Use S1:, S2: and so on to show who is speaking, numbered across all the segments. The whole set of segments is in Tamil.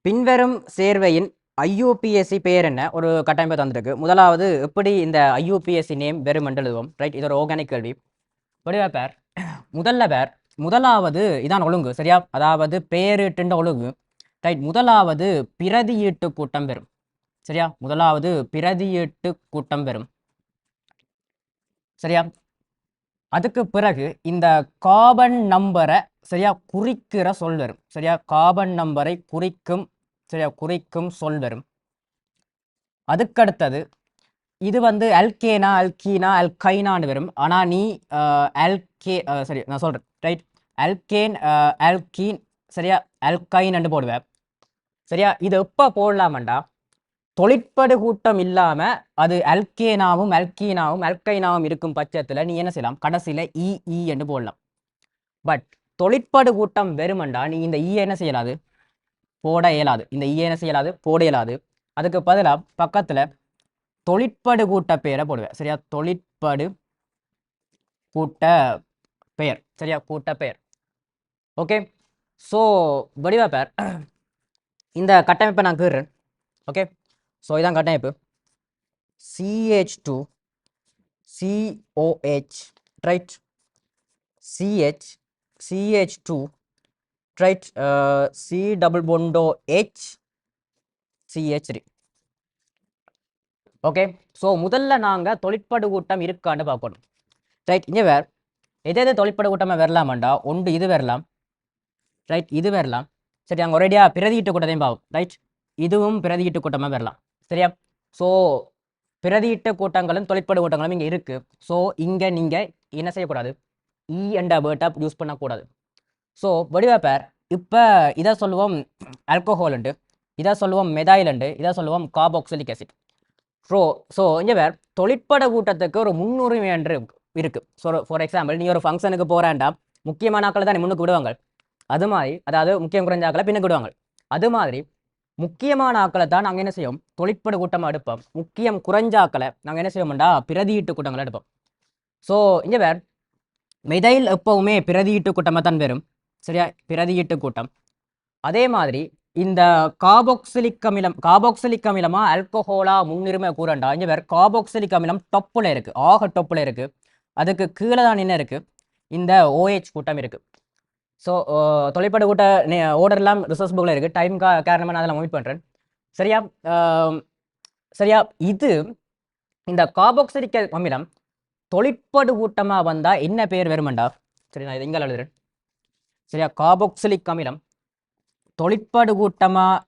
S1: பின்வரும் சேர்வையின் ஐயூபிஎஸ்சி பெயர் என்ன ஒரு கட்டமைப்பு தந்திருக்கு. முதலாவது எப்படி இந்த ஐயூபிஎஸ்சி நேம் வெறும் எழுதுவோம். ரைட், இது ஒரு ஆர்கானிக் கேள்வி. வடிவா பேர் முதலாவது இதான் ஒழுங்கு சரியா, அதாவது பெயரிட்டுண்ட ஒழுங்கு. ரைட், முதலாவது பிரதியீட்டு கூட்டம் பெறும் சரியா, முதலாவது பிரதியீட்டு கூட்டம் பெறும் சரியா. அதுக்கு பிறகு இந்த கார்பன் நம்பரை சரியா குறிக்கிற சொல் வரும் சரியா, கார்பன் நம்பரை குறிக்கும் சரியா, குறிக்கும் சொல் வரும். அதுக்கடுத்தது இது வந்து அல்கேனா அல்கீனா அல்கைனான்னு வரும். ஆனால் நீ அல்கே சரி நான் சொல்கிறேன் ரைட், அல்கேன் அல்கீன் சரியா அல்கைன்னு போடுவேன் சரியா. இது எப்போ போடலாமண்டா, தொழிற்படு கூட்டம் இல்லாமல் அது அல்கேனாவும் அல்கீனாவும் அல்கைனாவும் இருக்கும் பட்சத்தில் நீ என்ன செய்யலாம், கடைசியில் இ என்று போடலாம். பட் தொழிற்படு கூட்டம் வெறுமண்டா நீ இந்த ஈ என்ன செய்யலாது, போட இயலாது. இந்த ஈ என்ன செய்யலாது, போட இயலாது. அதுக்கு பதிலாக பக்கத்தில் தொழிற்படு கூட்ட பெயரை போடுவேன் சரியா, தொழிற்படு கூட்ட பெயர் சரியா, கூட்ட பெயர். ஓகே, ஸோ வடிவா பேர் இந்த கட்டமைப்பை நான் கீறேன். ஓகே, ஸோ இதான் கட்டமைப்பு. CH2 COH right, CH2 right, C double bond H CH3. Okay, so முதல்ல நாங்கள் தொழிற்படு கூட்டம் இருக்கான்னு பார்க்கணும். ரைட், இங்கே வேறு எது தொழிற்படு கூட்டமாக வரலாமாண்டா, ஒன்று இது வரலாம் ரைட், இது வரலாம் சரி. அங்கே ஒரேடியாக பிரதியீட்டு கூட்டத்தையும் பார்ப்போம். ரைட், இதுவும் பிரதியீட்டு கூட்டமாக வரலாம் சரியா. ஸோ பிரதியீட்டு கூட்டங்களும் தொழிற்படு கூட்டங்களும் இங்கே இருக்குது. ஸோ இங்கே நீங்கள் என்ன செய்யக்கூடாது, இ என்ற வேர்ட்டை யூஸ் பண்ணக்கூடாது. ஸோ வடிவா பேர் இப்போ இதை சொல்லுவோம் ஆல்கோஹாலுண்டு, இதை சொல்லுவோம் மெதாயிலுண்டு, இதை சொல்லுவோம் கார்பாக்சிலிக் ஆசிட். ஸோ இங்கே வேறு தொழிற்பட கூட்டத்துக்கு ஒரு முன்னுரிமை என்று இருக்குது. ஸோ ஃபார் எக்ஸாம்பிள் நீ ஒரு ஃபங்க்ஷனுக்கு போகிறாண்டா முக்கியமான ஆக்களை தான் முன்னுக்கு விடுவாங்க. அது மாதிரி அதாவது முக்கியம் குறைஞ்ச ஆக்களை பின்னுக்கு விடுவாங்க. அது மாதிரி முக்கியமான ஆக்களை தான் நாங்கள் என்ன செய்வோம், தொழிற்படு கூட்டமாக எடுப்போம். முக்கியம் குறைஞ்ச ஆக்களை நாங்கள் என்ன செய்வோம்டா, பிரதியீட்டு கூட்டங்களை எடுப்போம். ஸோ இங்கே வேறு மெதைல் எப்பவுமே பிரதியீட்டு கூட்டமாக தான் வரும் சரியா, பிரதியீட்டு கூட்டம். அதே மாதிரி இந்த கார்பாக்சிலிக் அமிலமா ஆல்கஹோலா முன்னுரிமை கூறண்டா, இங்கே வேறு கார்பாக்சிலிக் அமிலம் டொப்பில் இருக்குது, ஆக டொப்பில் இருக்குது. அதுக்கு கீழே தான் என்ன இருக்குது, இந்த OH கூட்டம் இருக்குது. ஸோ தொலைப்படு கூட்ட ஓர்டர்லாம் ரிசர்ச் புக்கில் இருக்குது. டைம் காரணமாக நான் அதில் மூவ் பண்ணுறேன் சரியா. சரியா, இது இந்த கார்பாக்சிலிக் அமிலம் தொழிற்படு கூட்டமாக வந்தால் என்ன பேர் வருமெண்டா, சரி நான் இதை இங்கே எழுதுறேன் சரியா. கார்பாக்சிலிக் அமிலம் தொழிற்படு கூட்டமாக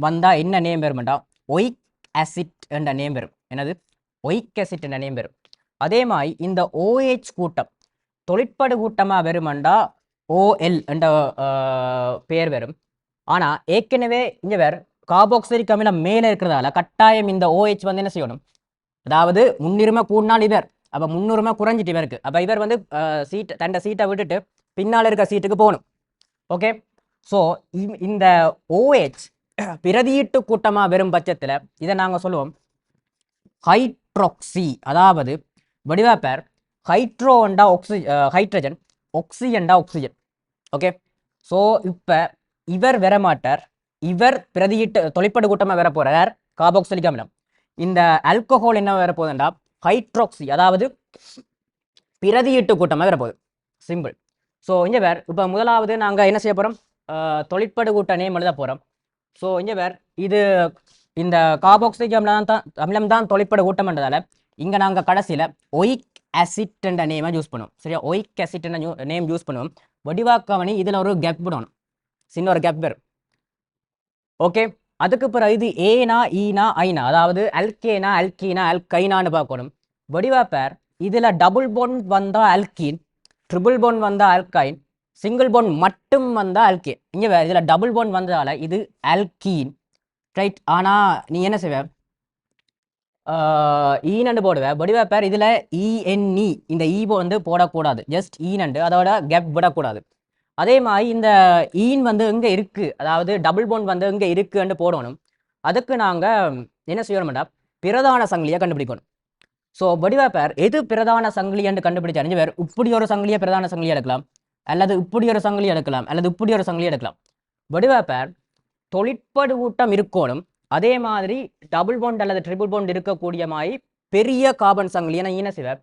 S1: வந்தால் என்ன நேம் வருமெண்டா, ஒயிக் ஆசிட் என்ற நேம் வரும். என்னது, ஒயிக் ஆசிட் என்ற நேம் வரும். அதே மாதிரி இந்த OH கூட்டம் தொழிற்படு கூட்டமாக வருமெண்டா OL என்ற பேர் வரும். ஆனால் ஏற்கனவே இங்கே வேறு கார்பாக்சிலிக் அமிலம் மேலே இருக்கிறதால கட்டாயம் இந்த OH வந்து என்ன செய்யணும், அதாவது முன்னுரிமை கூடினால் இவர், அப்போ முன்னுரிமை குறைஞ்சிட்டு இவருக்கு, அப்போ இவர் வந்து தண்டை சீட்டை விட்டுட்டு பின்னால் இருக்க சீட்டுக்கு போகணும். ஓகே, ஸோ இந்த OH பிரதியீட்டு கூட்டமாக வரும் பட்சத்தில் இதை நாங்கள் சொல்லுவோம் ஹைட்ரோக்சி, அதாவது வடிவா பேர் ஹைட்ரோண்டா ஹைட்ரஜன், ஆக்சிஜன்டா ஆக்சிஜன். ஓகே, ஸோ இப்போ இவர் வரமாட்டார், இவர் பிரதியீட்டு தொழிற்படு கூட்டமாக வர போகிறார் கார்பாக்சிலிக் அமிலம். இந்த ஆல்கஹால் என்ன வர போகுதுண்டா ஹைட்ரோக்சி, அதாவது பிரதியீட்டு கூட்டமாக வரப்போகுது, சிம்பிள். ஸோ இங்கே வேறு இப்போ முதலாவது நாங்கள் என்ன செய்ய போகிறோம், தொழிற்படு கூட்ட நேம் எழுத போகிறோம். ஸோ இங்கே வேறு இது இந்த கார்பாக்சிலிக் அமிலம் தான் தொழிற்படு கூட்டம்ன்றதால இங்கே நாங்கள் கடைசியில் ஒயிக் ஆசிட் என்ற நேமை யூஸ் பண்ணுவோம் சரியா, ஒயிக் ஆசிட் என்ற நேம் யூஸ் பண்ணுவோம். வடிவாக்கவனி இதில் ஒரு கேப் விடணும், சின்ன ஒரு கேப் வரும். ஓகே, அதுக்கு பிறகு இது ஏனா ஈனா ஐனா, அதாவது அல்கேனா அல்கீனா அல்கைனான்னு பார்க்கணும். வடிவா பேர் இதில் டபுள் பாண்ட் வந்தால் அல்கீன், ட்ரிபிள் பாண்ட் வந்தால் அல்கைன், சிங்கிள் பாண்ட் மட்டும் வந்தால் அல்கேன். இங்கே வேறு இதில் டபுள் பாண்ட் வந்ததால் இது அல்கீன் ரைட். ஆனால் நீ என்ன செய்வ, ஈனண்டு போடுவேன். வடிவா பேர் இதில் ENE இந்த வந்து போடக்கூடாது, ஜஸ்ட் ஈனண்டு, அதோட கேப் விடக்கூடாது. அதே மாதிரி இந்த ஈன் வந்து எங்கே இருக்குது, அதாவது டபுள் பாண்ட் வந்து எங்கே இருக்குன்னு போடணும். அதுக்கு நாங்கள் என்ன செய்யணும்டா, பிரதான சங்கிலியை கண்டுபிடிக்கணும். ஸோ வடிவா பேர் எது பிரதான சங்கிலி என்று கண்டுபிடிச்சாரு வேறு, இப்படி ஒரு சங்கிலியை பிரதான சங்கிலியை எடுக்கலாம், அல்லது இப்படி ஒரு சங்கிலி எடுக்கலாம், அல்லது இப்படி ஒரு சங்கிலி எடுக்கலாம். வடிவா பேர் தொழிற்படுகூட்டம் இருக்கணும், அதே மாதிரி டபுள் பாண்ட் அல்லது ட்ரிபிள் பாண்ட் இருக்கக்கூடிய மாதிரி பெரிய கார்பன் சங்கிலி என்ன செய்வார்,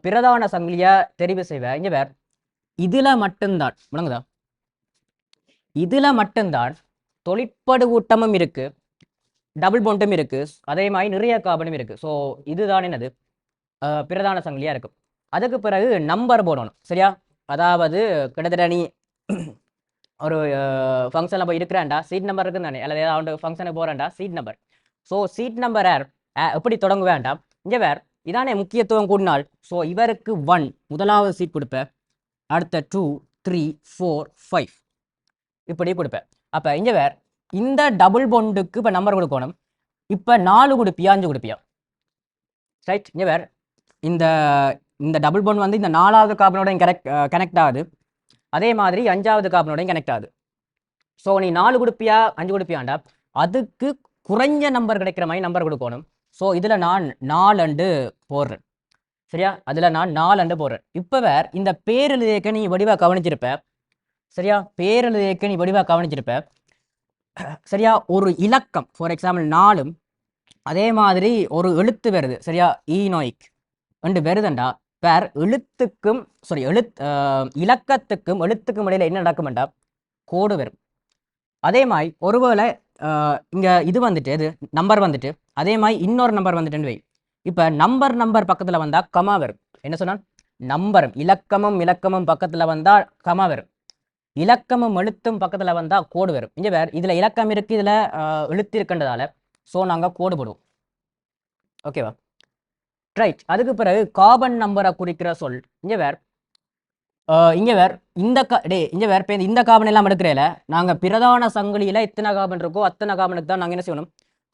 S1: பிரதான சங்கிலியா தெரிவு செய்வார். இங்க வேற இதுல மட்டும்தான் விளங்குதா, இதுல மட்டும்தான் தொழிற்படுகூட்டமும் இருக்கு, டபுள் பாண்டும் இருக்கு, அதே மாதிரி நிறைய கார்பனும் இருக்கு. ஸோ இதுதான் என்னது பிரதான சங்கிலியா இருக்கும். அதுக்கு பிறகு நம்பர் போடணும். சரியா, அதாவது கிட்டத்தட்ட நீ ஒரு ஃபங்க்ஷனில் போய் இருக்கிறான்டா, சீட் நம்பர் இருக்குன்னு தானே, அல்லது ஏதாவது ஃபங்க்ஷனுக்கு போகிறேன்டா, seat number. So seat number எப்படி தொடங்க வேண்டாம், இங்கே வேற இதானே முக்கியத்துவம் கூடினால். ஸோ இவருக்கு 1 முதலாவது சீட் கொடுப்பேன், அடுத்த 2 3 4 5 இப்படி கொடுப்பேன். அப்போ இங்கே வேற இந்த டபுள் பாண்டுக்கு இப்போ நம்பர் கொடுக்கணும். இப்போ 4 கொடுப்பியா 5 கொடுப்பியா, ரைட். இங்கே வேற இந்த இந்த டபுள் பாண்ட் வந்து இந்த 4வது கார்பனோட கனெக்ட் ஆகுது, அதே மாதிரி 5வது கார்பனோட கனெக்ட் ஆகுது. ஸோ நீ 4 கொடுப்பியா 5 கொடுப்பியாண்டா, அதுக்கு குறைஞ்ச நம்பர் கிடைக்கிற மாதிரி நம்பர் கொடுக்கணும். ஸோ இதில் நான் 4 போடுறேன். சரியா, அதில் நான் 4 போடுறேன். இப்போ வேற இந்த பேரெழுதியக்க நீ வடிவாக கவனிச்சிருப்ப. சரியா, பேரெழுதியக்க நீ வடிவாக கவனிச்சிருப்ப. சரியா, ஒரு இலக்கம் ஃபார் எக்ஸாம்பிள் 4, அதே மாதிரி ஒரு எழுத்து வருது. சரியா, ஈனோய்க் என்று வருதுண்டா, வேற எழுத்துக்கும் இலக்கத்துக்கும் எழுத்துக்கும் இடையில என்ன நடக்கும்டா, கோடு வரும். அதே மாதிரி ஒருவேளை இங்க இது வந்துட்டு இது நம்பர் வந்துட்டு, அதே மாதிரி இன்னொரு நம்பர் வந்துட்டுன்னு வை. இப்ப நம்பர் பக்கத்துல வந்தா கமா வரும். என்ன சொன்னான், நம்பரும் இலக்கமும் பக்கத்துல வந்தா கமா வரும், இலக்கமும் எழுத்தும் பக்கத்துல வந்தா கோடு வரும். இங்க வேற இதுல இலக்கம் இருக்கு, இதுல எழுத்து இருக்கின்றதால ஸோ நாங்க கோடு போடுவோம். ஓகேவா, ரைட். அதுக்கு பிறகு கார்பன் நம்பரை குறிக்கிற சொல் இங்க வேற இங்க வேற இங்க வேற இந்த கார்பன் எல்லாம் எடுக்கிறேல, நாங்க பிரதான சங்கிலியில எத்தனை கார்பன் இருக்கோ அத்தனை கார்பனுக்கு தான் நாங்க என்ன செய்யணும்,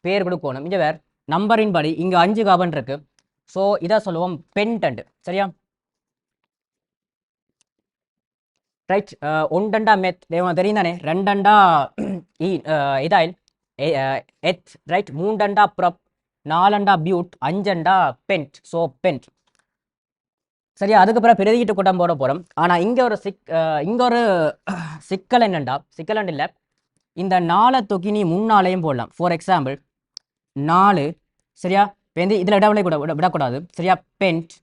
S1: பேர் கொடுக்கணும். இங்க வேற நம்பரின் படி இங்க 5 கார்பன் இருக்கு. ஸோ இதை சொல்லுவோம் பென்டன்ட். சரியா, ரைட். ஒன்றண்டா மெத் தெரியும் தானே, 2 இதாயில் எத், ரைட். 3 ப்ரப், 4 பியூட், 5 பென்ட். So pent. சரியா, அதுக்கப்புறம் பிரதியிட்டு கூட்டம் போட போகிறோம். ஆனால் இங்கே ஒரு சிக்கல் என்னண்டா, சிக்கல் இல்லை, இந்த 4 தூக்கி நீ முன்னாலேயும் போடலாம். For example 4. சரியா, இப்போ வந்து இதில் விடக்கூடாது. சரியா, பென்ட்,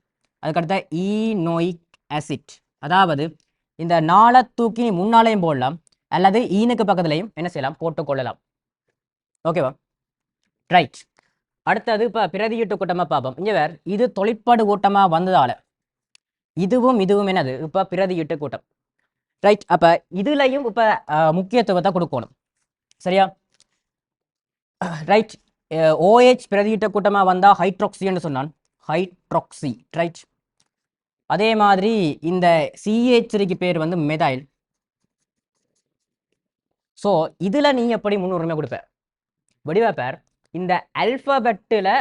S1: அதுக்கடுத்த ஈனோயிக் ஆசிட். அதாவது இந்த 4 தூக்கி நீ முன்னாலேயும் போடலாம், அல்லது ஈனுக்கு பக்கத்துலையும் என்ன செய்யலாம், போட்டுக்கொள்ளலாம். ஓகேவா, ரைட். அடுத்தது இப்போ பிரதியிட்டு கூட்டமாக பார்ப்போம். இங்கே வேறு இது தொழிற்பாடு கூட்டமாக வந்ததால இதுவும் என்னது, இப்போ பிரதியிட்டு கூட்டம். ரைட். அப்போ இதுலையும் இப்போ முக்கியத்துவத்தை கொடுக்கணும். சரியா, ரைட். OH பிரதியிட்ட கூட்டமாக வந்தால் ஹைட்ராக்சின்னு சொன்னான், ஹைட்ராக்சி. ரைட். அதே மாதிரி இந்த CH3க்கு பேர் வந்து மெதைல். ஸோ இதில் நீ எப்படி முன்னுரிமை கொடுப்ப, வடிவா பேர் இந்த அல்பபெட்டில்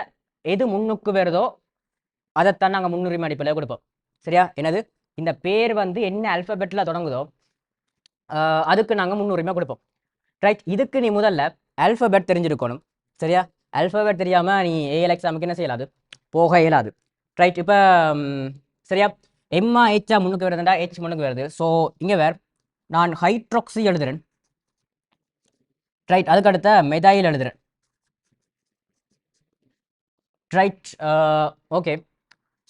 S1: எது முன்னுக்கு வருதோ அதைத்தான் நாங்கள் முன்னுரிமை அடிப்படையில் கொடுப்போம். சரியா, என்னது இந்த பேர் வந்து என்ன அல்பபெட்டில் தொடங்குதோ அதுக்கு நாங்கள் முன்னுரிமை கொடுப்போம். ரைட். இதுக்கு நீ முதல்ல அல்பபெட் தெரிஞ்சிருக்கணும். சரியா, அல்பபெட் தெரியாமல் நீ ஏஎல் எக்ஸாமுக்கு என்ன செய்யலாது, போக இயலாது. ரைட். இப்போ சரியா, எம்மா ஹெச்சா முன்னுக்கு வருதுண்டா, H முன்னுக்கு வருது. ஸோ இங்கே வேறு நான் ஹைட்ராக்சி எழுதுறேன். ரைட். அதுக்கடுத்த மெதைல் எழுதுறேன். ரைட். ஓகே.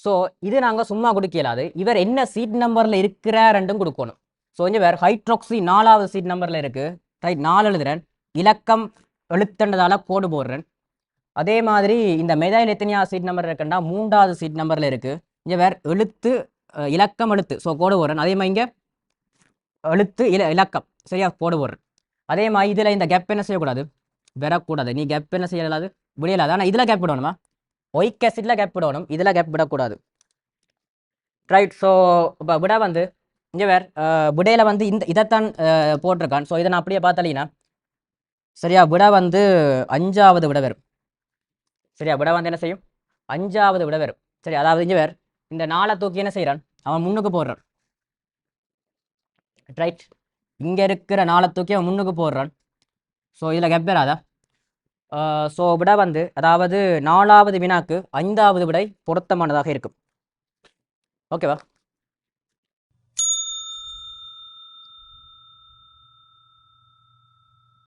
S1: ஸோ இது நாங்கள் சும்மா கொடுக்கலாது, இவர் என்ன சீட் நம்பரில் இருக்கிறாருன்றும் கொடுக்கணும். ஸோ இங்கே வேறு ஹைட்ராக்சி 4வது சீட் நம்பரில் இருக்குது. ரைட், 4 எழுதுறேன், இலக்கம் எழுத்துன்றதால கோடு போடுறேன். அதே மாதிரி இந்த மெதைல் எத்தனையாவது சீட் நம்பர் இருக்குன்னா 3வது சீட் நம்பரில் இருக்குது. இங்கே வேறு எழுத்து இலக்கம் எழுத்து, ஸோ கோடு போடுறேன். அதே மாதிரி இங்கே எழுத்து இலக்கம். சரியா, கோடு போடுறேன். அதே மாதிரி இதில் இந்த கேப் என்ன செய்யக்கூடாது, வரக்கூடாது. நீ கேப் என்ன செய்யலாது, விடையலாது. ஆனால் இதில் கேப் விடணுமா, ஒயிக் ஆசிட்ல கேப் விடணும், இதில் கேப் விடக்கூடாது. ரைட். ஸோ இப்போ விட வந்து இங்கே வேறு விடையில் வந்து இதைத்தான் போட்டிருக்கான். ஸோ இதை நான் அப்படியே பார்த்தாலீங்கன்னா சரியா, விட வந்து 5வது விட வரும். சரியா, விட வந்து என்ன செய்யும், 5வது விட வரும். சரி, அதாவது இங்கே வேறு இந்த 4 தூக்கி என்ன செய்கிறான், அவன் முன்னுக்கு போடுறான். ரைட். இங்கே இருக்கிற 4 தூக்கி அவன் முன்னுக்கு போடுறான். ஸோ இதில் கேப் வராதா. ஸோ விட வந்து அதாவது 4வது வினாக்கு 5வது விடை பொருத்தமானதாக இருக்கும். ஓகேவா.